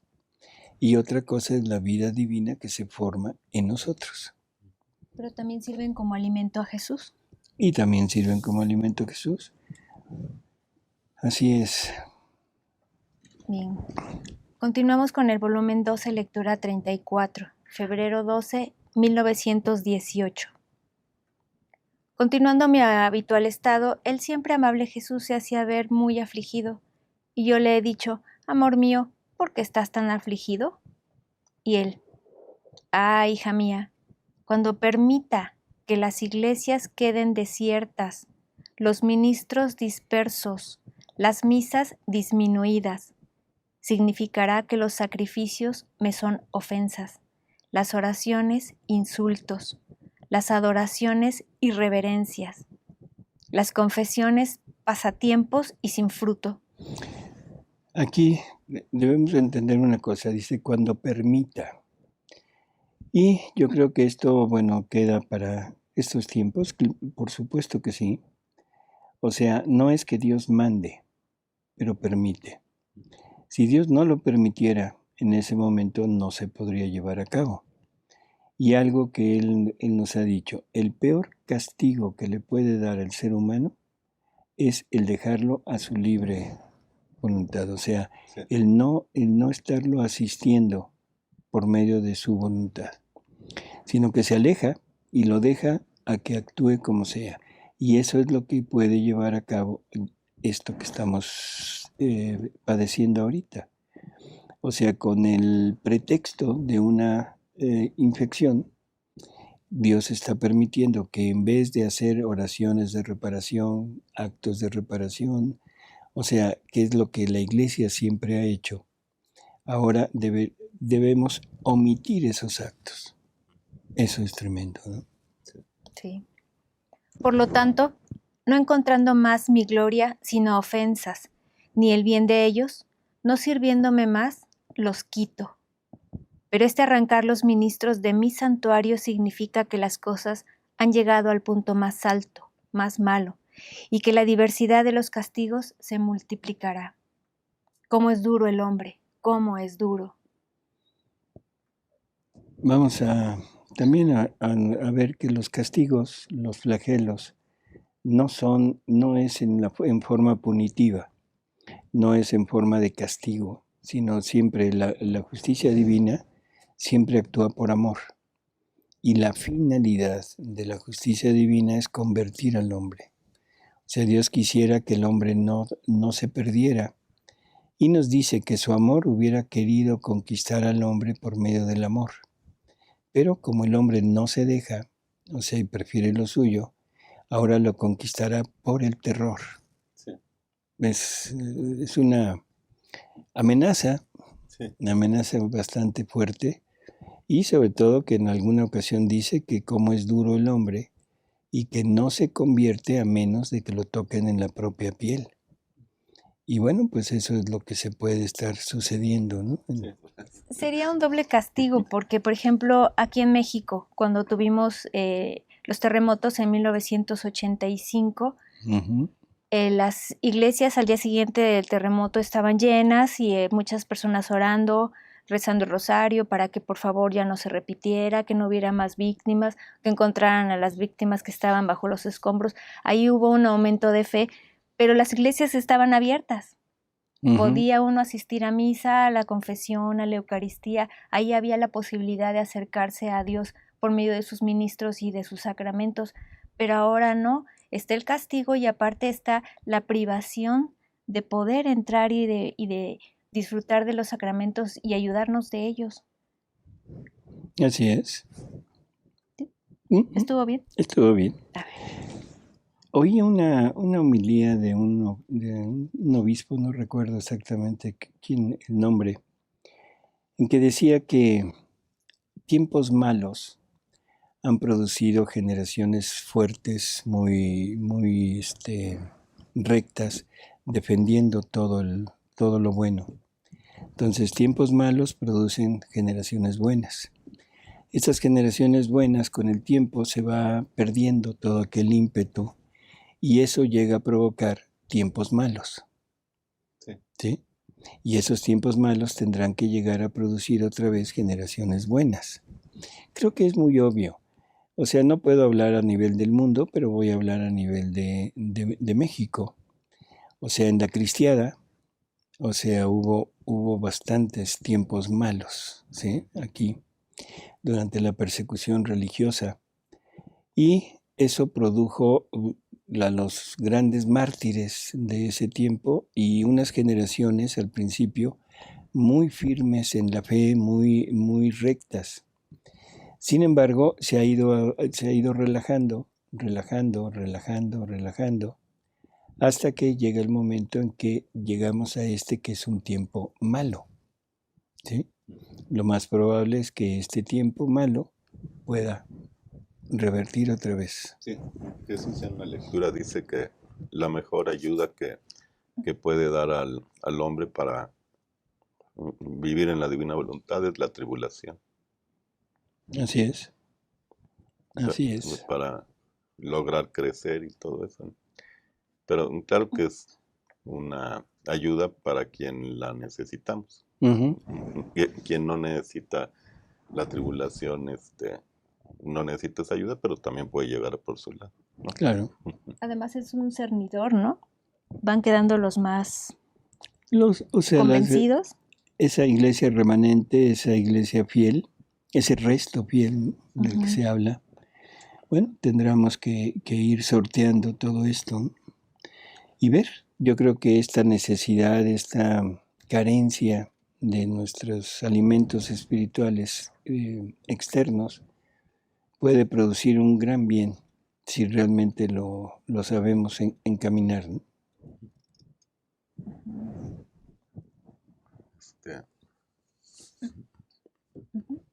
y otra cosa es la vida divina que se forma en nosotros. Pero también sirven como alimento a Jesús. Y también sirven como alimento a Jesús. Así es. Bien. Continuamos con el volumen 12, lectura 34, febrero 12, 1918. Continuando mi habitual estado, el siempre amable Jesús se hacía ver muy afligido, y yo le he dicho: amor mío, ¿por qué estás tan afligido? Y él: hija mía, cuando permita que las iglesias queden desiertas, los ministros dispersos, las misas disminuidas, significará que los sacrificios me son ofensas, las oraciones insultos, las adoraciones irreverencias, las confesiones pasatiempos y sin fruto. Aquí debemos entender una cosa, dice cuando permita. Y yo creo que esto, bueno, queda para estos tiempos, por supuesto que sí. O sea, no es que Dios mande, pero permite. Si Dios no lo permitiera, en ese momento no se podría llevar a cabo. Y algo que Él nos ha dicho, el peor castigo que le puede dar al ser humano es el dejarlo a su libre voluntad. O sea, Sí. el no estarlo asistiendo por medio de su voluntad, sino que se aleja y lo deja a que actúe como sea. Y eso es lo que puede llevar a cabo esto que estamos padeciendo ahorita. O sea, con el pretexto de una infección, Dios está permitiendo que en vez de hacer oraciones de reparación, actos de reparación, o sea, que es lo que la Iglesia siempre ha hecho, ahora debemos omitir esos actos. Eso es tremendo, ¿no? Sí. Por lo tanto, no encontrando más mi gloria sino ofensas, ni el bien de ellos, no sirviéndome más, los quito. Pero este arrancar los ministros de mi santuario significa que las cosas han llegado al punto más alto, más malo, y que la diversidad de los castigos se multiplicará. ¿Cómo es duro el hombre? ¿Cómo es duro? Vamos también a ver que los castigos, los flagelos, no es en forma punitiva, no es en forma de castigo, sino siempre la justicia divina siempre actúa por amor. Y la finalidad de la justicia divina es convertir al hombre. O sea, Dios quisiera que el hombre no se perdiera. Y nos dice que su amor hubiera querido conquistar al hombre por medio del amor. Pero como el hombre no se deja, o sea, y prefiere lo suyo, ahora lo conquistará por el terror. Sí. Es una amenaza, Sí. una amenaza bastante fuerte, y sobre todo que en alguna ocasión dice que como es duro el hombre y que no se convierte a menos de que lo toquen en la propia piel. Y bueno, pues eso es lo que se puede estar sucediendo, ¿no? Sí. Sería un doble castigo porque, por ejemplo, aquí en México, cuando tuvimos los terremotos en 1985, Uh-huh. Las iglesias al día siguiente del terremoto estaban llenas y muchas personas orando, rezando el rosario para que por favor ya no se repitiera, que no hubiera más víctimas, que encontraran a las víctimas que estaban bajo los escombros. Ahí hubo un aumento de fe, pero las iglesias estaban abiertas. Uh-huh. Podía uno asistir a misa, a la confesión, a la Eucaristía. Ahí había la posibilidad de acercarse a Dios por medio de sus ministros y de sus sacramentos, pero ahora no. Está el castigo y aparte está la privación de poder entrar y de disfrutar de los sacramentos y ayudarnos de ellos. Así es. ¿Estuvo bien? Estuvo bien. A ver. Oí una homilía de un obispo, no recuerdo exactamente quién el nombre, en que decía que tiempos malos han producido generaciones fuertes, muy rectas, defendiendo todo lo bueno. Entonces, tiempos malos producen generaciones buenas. Estas generaciones buenas, con el tiempo, se va perdiendo todo aquel ímpetu y eso llega a provocar tiempos malos. ¿Sí? Y esos tiempos malos tendrán que llegar a producir otra vez generaciones buenas. Creo que es muy obvio. O sea, no puedo hablar a nivel del mundo, pero voy a hablar a nivel de México. O sea, en la cristiada, o sea, hubo bastantes tiempos malos, ¿sí? Aquí, durante la persecución religiosa. Y eso produjo los grandes mártires de ese tiempo y unas generaciones al principio muy firmes en la fe, muy rectas. Sin embargo, se ha ido relajando, hasta que llega el momento en que llegamos a que es un tiempo malo, ¿sí? Lo más probable es que este tiempo malo pueda revertir otra vez. Sí, Jesús en la lectura dice que la mejor ayuda que puede dar al hombre para vivir en la divina voluntad es la tribulación. Así es. Así es. Para lograr crecer y todo eso. Pero claro que es una ayuda para quien la necesitamos. Ujú. Quien no necesita la tribulación, no necesita esa ayuda, pero también puede llegar por su lado, ¿no? Claro. Además es un cernidor, ¿no? Van quedando los más O sea, convencidos. esa iglesia remanente, esa iglesia fiel, ese resto fiel del que se habla, bueno, tendremos que ir sorteando todo esto y ver. Yo creo que esta necesidad, esta carencia de nuestros alimentos espirituales externos puede producir un gran bien si realmente lo sabemos encaminar, ¿no?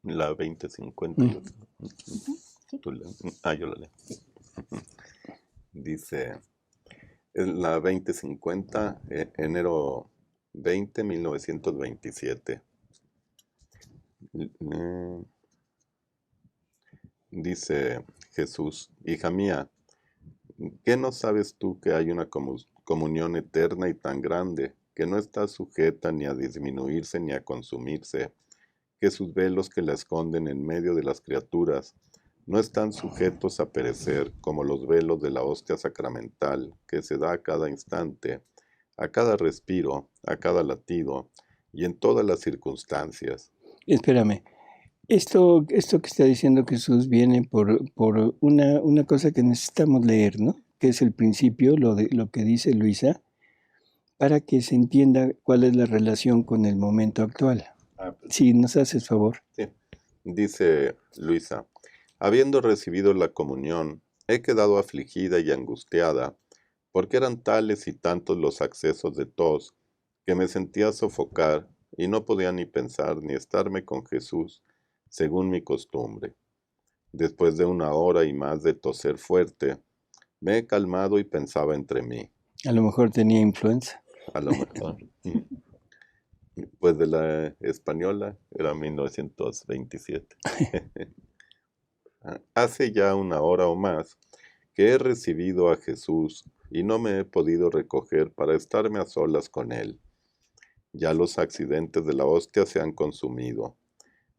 La 2050. Yo la leo. Dice, en la 2050, enero 20, 1927. Dice Jesús, hija mía, ¿qué no sabes tú que hay una comunión eterna y tan grande, que no está sujeta ni a disminuirse ni a consumirse, que sus velos que la esconden en medio de las criaturas no están sujetos a perecer como los velos de la hostia sacramental que se da a cada instante, a cada respiro, a cada latido y en todas las circunstancias? Espérame, esto que está diciendo Jesús viene por una cosa que necesitamos leer, ¿no? Que es el principio, lo que dice Luisa, para que se entienda cuál es la relación con el momento actual. Si nos haces favor. Sí. Dice Luisa, habiendo recibido la comunión, he quedado afligida y angustiada, porque eran tales y tantos los accesos de tos, que me sentía sofocar y no podía ni pensar ni estarme con Jesús, según mi costumbre. Después de 1 hora y más de toser fuerte, me he calmado y pensaba entre mí. A lo mejor tenía influenza. A lo mejor. Pues de la española era 1927. Hace ya 1 hora o más que he recibido a Jesús y no me he podido recoger para estarme a solas con Él. Ya los accidentes de la hostia se han consumido.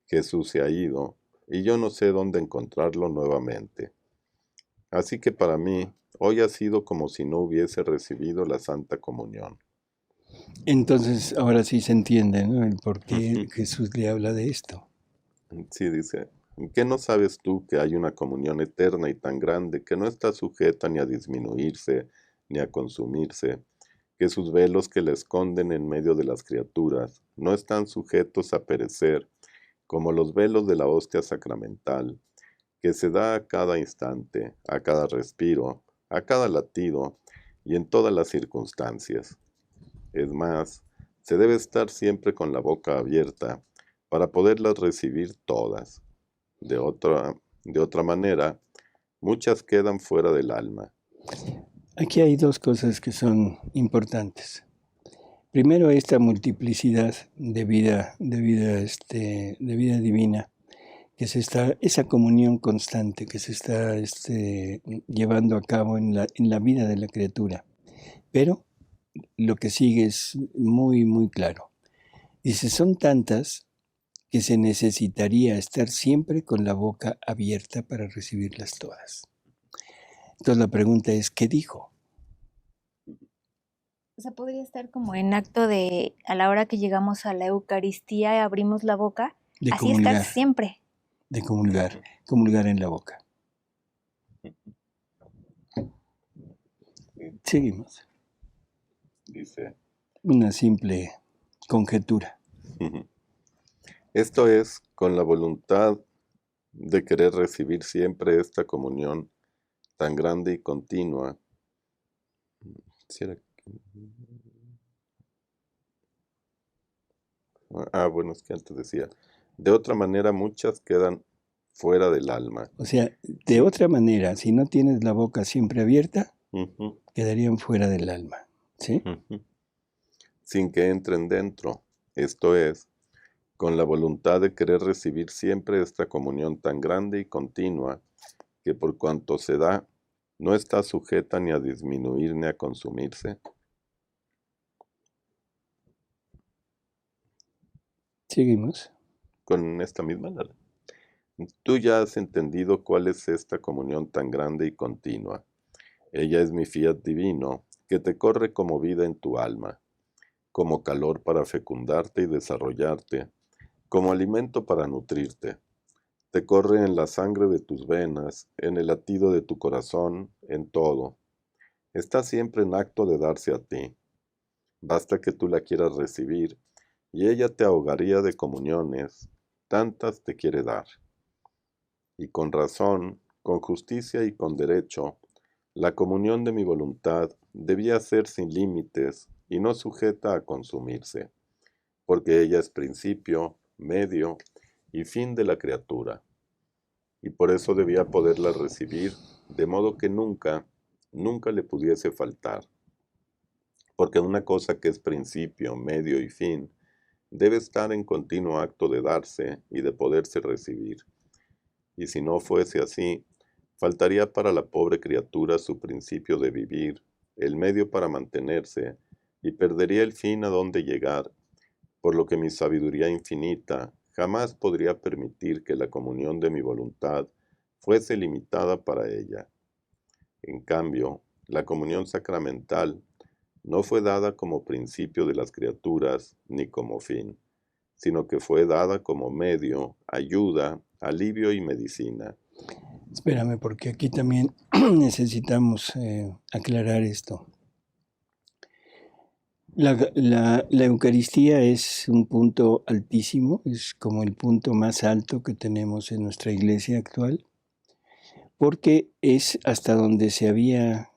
Jesús se ha ido y yo no sé dónde encontrarlo nuevamente. Así que para mí, hoy ha sido como si no hubiese recibido la Santa Comunión. Entonces, ahora sí se entiende, ¿no? El por qué Jesús le habla de esto. Sí, dice, ¿qué no sabes tú que hay una comunión eterna y tan grande que no está sujeta ni a disminuirse ni a consumirse, que sus velos que la esconden en medio de las criaturas no están sujetos a perecer, como los velos de la hostia sacramental, que se da a cada instante, a cada respiro, a cada latido y en todas las circunstancias? Es más, se debe estar siempre con la boca abierta para poderlas recibir todas. De otra manera, muchas quedan fuera del alma. Aquí hay dos cosas que son importantes. Primero, esta multiplicidad de vida divina, esa comunión constante que se está llevando a cabo en la vida de la criatura. Pero lo que sigue es muy, muy claro. Dice, son tantas que se necesitaría estar siempre con la boca abierta para recibirlas todas. Entonces la pregunta es, ¿qué dijo? O sea, podría estar como en acto de, a la hora que llegamos a la Eucaristía y abrimos la boca, De así estar comulgar, siempre. de comulgar en la boca. Seguimos. Dice, Una simple conjetura. esto es con la voluntad de querer recibir siempre esta comunión tan grande y continua. ¿Sí era? Bueno, es que antes decía, de otra manera muchas quedan fuera del alma. O sea, de Sí. otra manera, si no tienes la boca siempre abierta, Ujú, quedarían fuera del alma. ¿Sí? ujú. Sin que entren dentro, esto es, con la voluntad de querer recibir siempre esta comunión tan grande y continua, que por cuanto se da, no está sujeta ni a disminuir ni a consumirse. Seguimos. Con esta misma, tú ya has entendido cuál es esta comunión tan grande y continua. Ella es mi fiat divino, que te corre como vida en tu alma, como calor para fecundarte y desarrollarte, como alimento para nutrirte. Te corre en la sangre de tus venas, en el latido de tu corazón, en todo. Está siempre en acto de darse a ti. Basta que tú la quieras recibir, y ella te ahogaría de comuniones, tantas te quiere dar. Y con razón, con justicia y con derecho, la comunión de mi voluntad debía ser sin límites y no sujeta a consumirse, porque ella es principio, medio y fin de la criatura. Y por eso debía poderla recibir, de modo que nunca, nunca le pudiese faltar. Porque una cosa que es principio, medio y fin, debe estar en continuo acto de darse y de poderse recibir. Y si no fuese así, faltaría para la pobre criatura su principio de vivir, el medio para mantenerse, y perdería el fin a donde llegar, por lo que mi sabiduría infinita jamás podría permitir que la comunión de mi voluntad fuese limitada para ella. En cambio, la comunión sacramental no fue dada como principio de las criaturas ni como fin, sino que fue dada como medio, ayuda, alivio y medicina. Espérame, porque aquí también necesitamos aclarar esto. La Eucaristía es un punto altísimo, es como el punto más alto que tenemos en nuestra iglesia actual, porque es hasta donde se había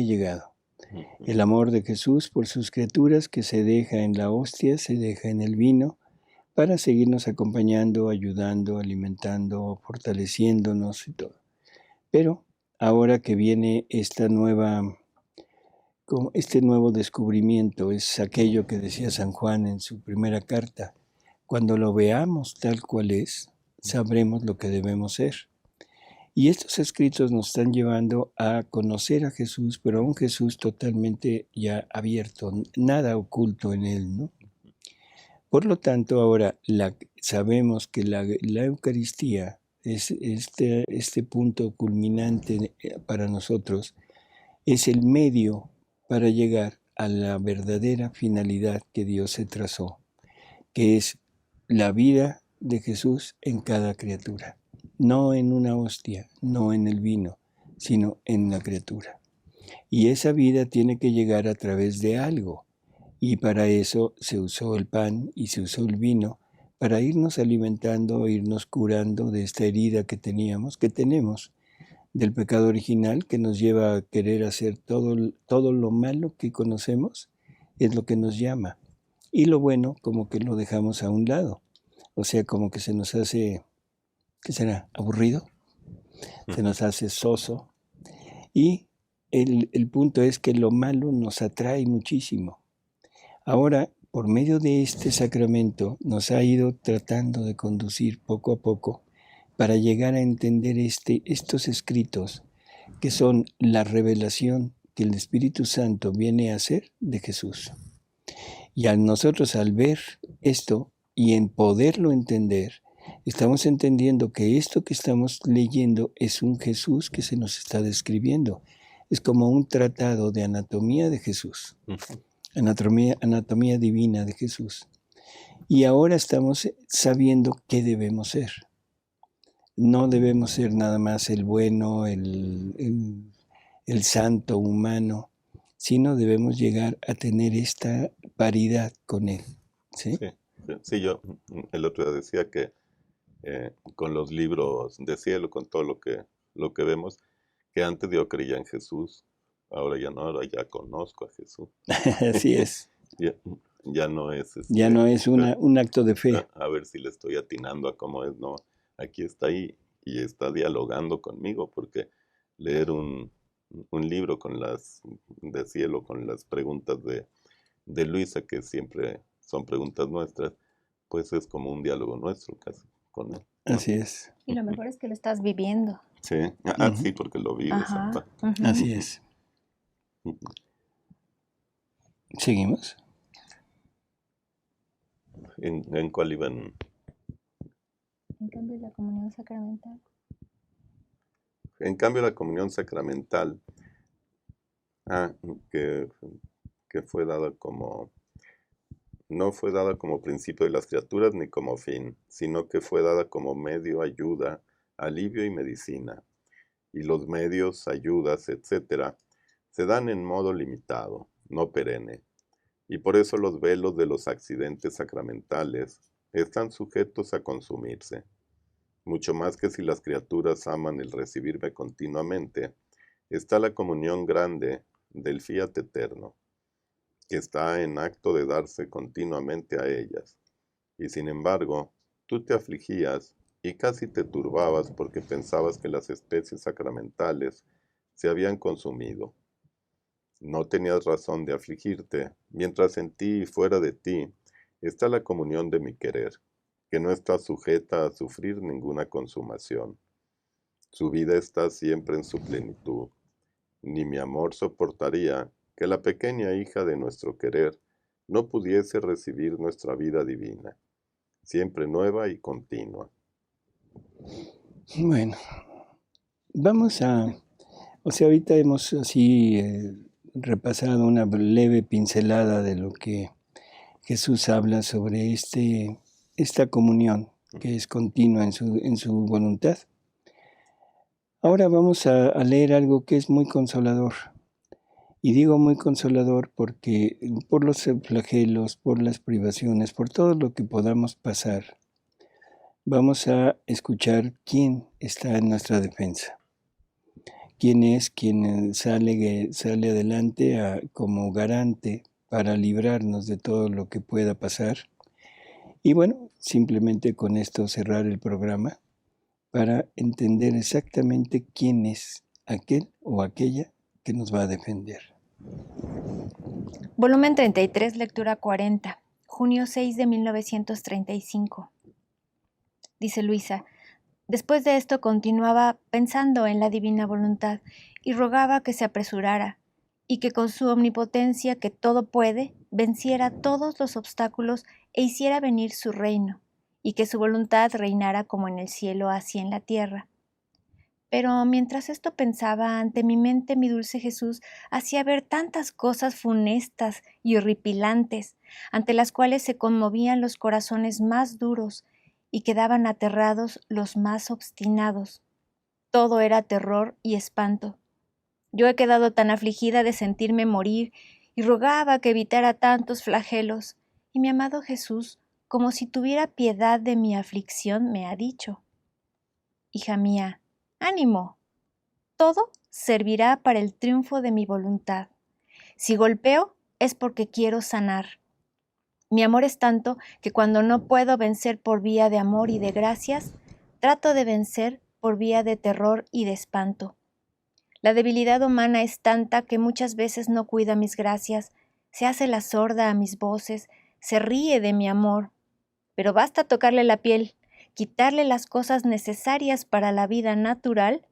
llegado. El amor de Jesús por sus criaturas que se deja en la hostia, se deja en el vino, para seguirnos acompañando, ayudando, alimentando, fortaleciéndonos y todo. Pero ahora que viene este nuevo descubrimiento, es aquello que decía San Juan en su primera carta: cuando lo veamos tal cual es, sabremos lo que debemos ser. Y estos escritos nos están llevando a conocer a Jesús, pero a un Jesús totalmente ya abierto, nada oculto en él, ¿no? Por lo tanto, ahora sabemos que la Eucaristía es este punto culminante para nosotros, es el medio para llegar a la verdadera finalidad que Dios se trazó, que es la vida de Jesús en cada criatura, no en una hostia, no en el vino, sino en la criatura. Y esa vida tiene que llegar a través de algo. Y para eso se usó el pan y se usó el vino, para irnos alimentando, irnos curando de esta herida que tenemos, que tenemos, del pecado original que nos lleva a querer hacer todo lo malo que conocemos, es lo que nos llama. Y lo bueno como que lo dejamos a un lado. O sea, como que se nos hace, ¿qué será? ¿Aburrido? Se nos hace soso. Y el punto es que lo malo nos atrae muchísimo. Ahora, por medio de este sacramento, nos ha ido tratando de conducir poco a poco para llegar a entender estos escritos, que son la revelación que el Espíritu Santo viene a hacer de Jesús. Y a nosotros, al ver esto, y en poderlo entender, estamos entendiendo que esto que estamos leyendo es un Jesús que se nos está describiendo. Es como un tratado de anatomía de Jesús, anatomía divina de Jesús. Y ahora estamos sabiendo qué debemos ser. No debemos ser nada más el bueno, el santo humano, sino debemos llegar a tener esta paridad con Él. ¿Sí? Sí, yo el otro día decía que con los libros de cielo, con todo lo que vemos, que antes yo creía en Jesús, ahora ya no, ahora ya conozco a Jesús. Así es. Ya no es ya no es un acto de fe. A ver si le estoy atinando a cómo es, no. Aquí está ahí y está dialogando conmigo, porque leer un libro con las de cielo, con las preguntas de Luisa, que siempre son preguntas nuestras, pues es como un diálogo nuestro casi con él, ¿no? Así es. Y lo mejor es que lo estás viviendo. Sí, sí, porque lo vives. Ajá. Así es. ¿Seguimos? ¿En cuál iban? En cambio, la comunión sacramental. En cambio, la comunión sacramental, que fue dada como, no fue dada como principio de las criaturas ni como fin, sino que fue dada como medio, ayuda, alivio y medicina. Y los medios, ayudas, etcétera, se dan en modo limitado, no perenne. Y por eso los velos de los accidentes sacramentales están sujetos a consumirse. Mucho más que si las criaturas aman el recibirme continuamente, está la comunión grande del fiat eterno, que está en acto de darse continuamente a ellas. Y sin embargo, tú te afligías y casi te turbabas porque pensabas que las especies sacramentales se habían consumido. No tenías razón de afligirte, mientras en ti y fuera de ti está la comunión de mi querer, que no está sujeta a sufrir ninguna consumación. Su vida está siempre en su plenitud. Ni mi amor soportaría que la pequeña hija de nuestro querer no pudiese recibir nuestra vida divina, siempre nueva y continua. Bueno, vamos ahorita hemos así repasado una leve pincelada de lo que Jesús habla sobre esta comunión que es continua en su voluntad. Ahora vamos a leer algo que es muy consolador. Y digo muy consolador porque por los flagelos, por las privaciones, por todo lo que podamos pasar, vamos a escuchar quién está en nuestra defensa. Quién es quien sale adelante como garante para librarnos de todo lo que pueda pasar. Y bueno, simplemente con esto cerrar el programa para entender exactamente quién es aquel o aquella que nos va a defender. Volumen 33, lectura 40, junio 6 de 1935. Dice Luisa: después de esto continuaba pensando en la divina voluntad y rogaba que se apresurara y que con su omnipotencia que todo puede, venciera todos los obstáculos e hiciera venir su reino, y que su voluntad reinara como en el cielo, así en la tierra. Pero mientras esto pensaba, ante mi mente mi dulce Jesús hacía ver tantas cosas funestas y horripilantes, ante las cuales se conmovían los corazones más duros y quedaban aterrados los más obstinados. Todo era terror y espanto. Yo he quedado tan afligida de sentirme morir y rogaba que evitara tantos flagelos, y mi amado Jesús, como si tuviera piedad de mi aflicción, me ha dicho: hija mía, ánimo, todo servirá para el triunfo de mi voluntad. Si golpeo es porque quiero sanar. Mi amor es tanto que cuando no puedo vencer por vía de amor y de gracias, trato de vencer por vía de terror y de espanto. La debilidad humana es tanta que muchas veces no cuida mis gracias, se hace la sorda a mis voces, se ríe de mi amor. Pero basta tocarle la piel, quitarle las cosas necesarias para la vida natural,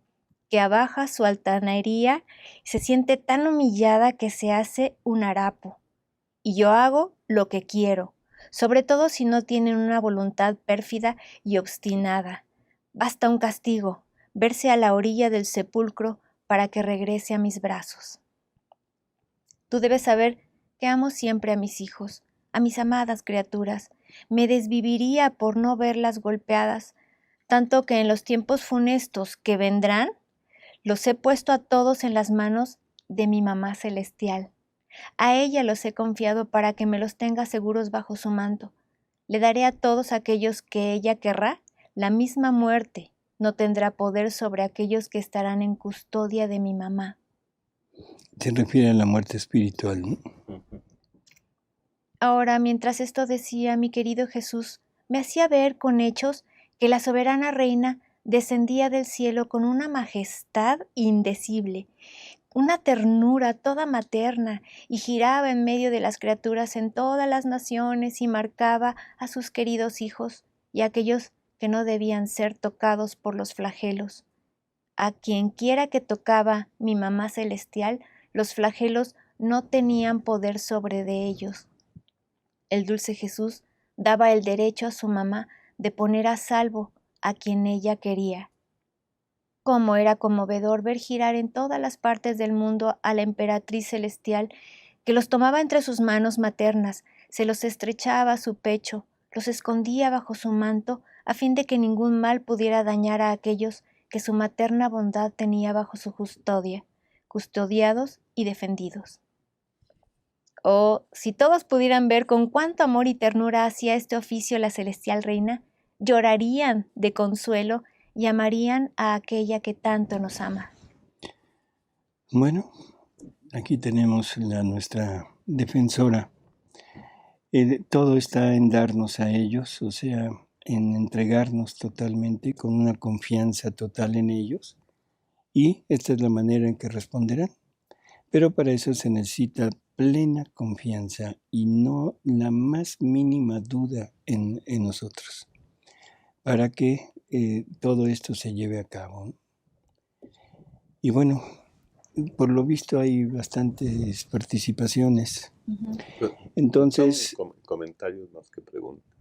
que abaja su altanería y se siente tan humillada que se hace un harapo. Y yo hago lo que quiero, sobre todo si no tienen una voluntad pérfida y obstinada. Basta un castigo, verse a la orilla del sepulcro para que regrese a mis brazos. Tú debes saber que amo siempre a mis hijos, a mis amadas criaturas. Me desviviría por no verlas golpeadas, tanto que en los tiempos funestos que vendrán, los he puesto a todos en las manos de mi mamá celestial. A ella los he confiado para que me los tenga seguros bajo su manto. Le daré a todos aquellos que ella querrá la misma muerte. No tendrá poder sobre aquellos que estarán en custodia de mi mamá. Se refiere a la muerte espiritual, ¿no? Ahora, mientras esto decía, mi querido Jesús me hacía ver con hechos que la soberana reina descendía del cielo con una majestad indecible, una ternura toda materna, y giraba en medio de las criaturas en todas las naciones y marcaba a sus queridos hijos y a aquellos que no debían ser tocados por los flagelos. A quien quiera que tocaba mi mamá celestial, los flagelos no tenían poder sobre de ellos. El dulce Jesús daba el derecho a su mamá de poner a salvo a quien ella quería. Cómo era conmovedor ver girar en todas las partes del mundo a la emperatriz celestial, que los tomaba entre sus manos maternas, se los estrechaba a su pecho, los escondía bajo su manto, a fin de que ningún mal pudiera dañar a aquellos que su materna bondad tenía bajo su custodia, custodiados y defendidos. Oh, si todos pudieran ver con cuánto amor y ternura hacía este oficio la celestial reina, llorarían de consuelo y amarían a aquella que tanto nos ama. Bueno, aquí tenemos nuestra defensora. Todo está en darnos a ellos, o sea, en entregarnos totalmente, con una confianza total en ellos. Y esta es la manera en que responderán. Pero para eso se necesita plena confianza y no la más mínima duda en nosotros, para que todo esto se lleve a cabo. Y bueno, por lo visto hay bastantes participaciones. Entonces, Son comentarios más que preguntas.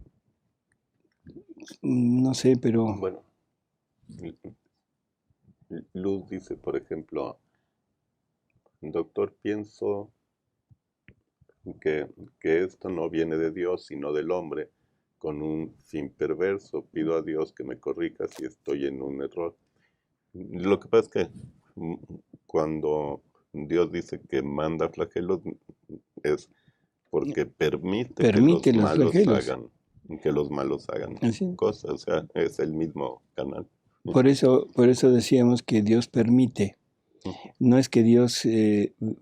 No sé, pero... Bueno, Luz dice, por ejemplo, doctor, pienso que esto no viene de Dios, sino del hombre, con un fin perverso. Pido a Dios que me corrija si estoy en un error. Lo que pasa es que cuando Dios dice que manda flagelos, es porque permite que los malos hagan cosas. O sea, es el mismo canal. Por eso decíamos que Dios permite. No es que Dios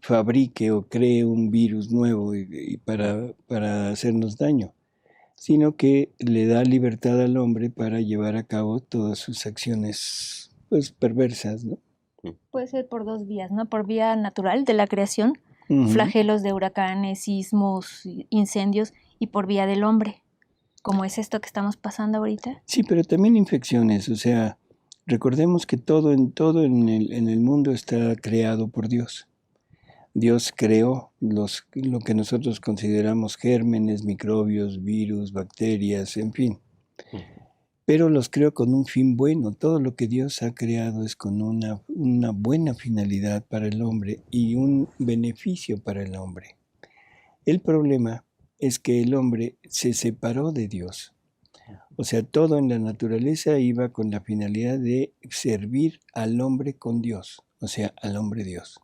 fabrique o cree un virus nuevo y para hacernos daño, sino que le da libertad al hombre para llevar a cabo todas sus acciones pues perversas, ¿no? Puede ser por dos vías, ¿no? Por vía natural de la creación, flagelos de huracanes, sismos, incendios, y por vía del hombre, como es esto que estamos pasando ahorita. Sí, pero también infecciones, o sea, recordemos que todo en el mundo está creado por Dios. Dios creó lo que nosotros consideramos gérmenes, microbios, virus, bacterias, en fin. Pero los creó con un fin bueno. Todo lo que Dios ha creado es con una buena finalidad para el hombre y un beneficio para el hombre. El problema es que el hombre se separó de Dios. O sea, todo en la naturaleza iba con la finalidad de servir al hombre con Dios, o sea, al hombre Dios.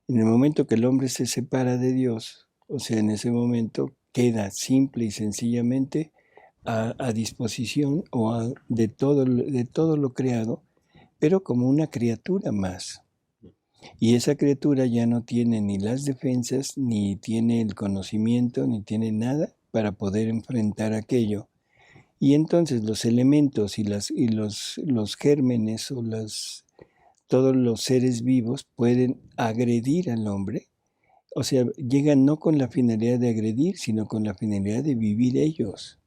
En el momento que el hombre se separa de Dios, o sea, en ese momento queda simple y sencillamente a disposición de todo lo creado, pero como una criatura más. Y esa criatura ya no tiene ni las defensas, ni tiene el conocimiento, ni tiene nada para poder enfrentar aquello. Y entonces los elementos y los gérmenes o todos los seres vivos pueden agredir al hombre. O sea, llegan no con la finalidad de agredir, sino con la finalidad de vivir ellos.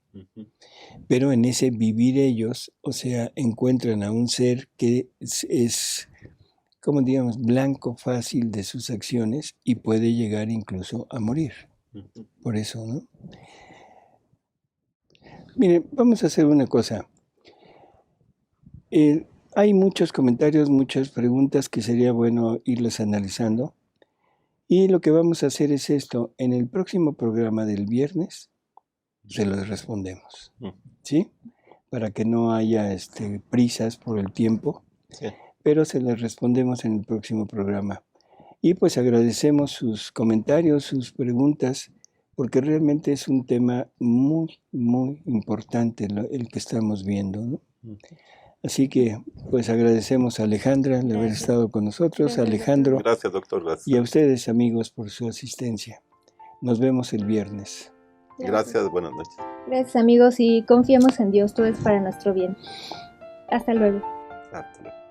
Pero en ese vivir ellos, o sea, encuentran a un ser que es como digamos, blanco fácil de sus acciones y puede llegar incluso a morir. Por eso, ¿no? Mire, vamos a hacer una cosa. Hay muchos comentarios, muchas preguntas que sería bueno irlas analizando. Y lo que vamos a hacer es esto. En el próximo programa del viernes se los respondemos. ¿Sí? Para que no haya prisas por el tiempo. Sí. Pero se les respondemos en el próximo programa. Y pues agradecemos sus comentarios, sus preguntas, porque realmente es un tema muy, muy importante el que estamos viendo, ¿no? Así que pues agradecemos a Alejandra de haber estado con nosotros, Gracias, Alejandro, Gracias, doctor. Gracias. y a ustedes, amigos, por su asistencia. Nos vemos el viernes. Gracias, buenas noches. Gracias, amigos, y confiemos en Dios, todo es para nuestro bien. Hasta luego. Hasta luego.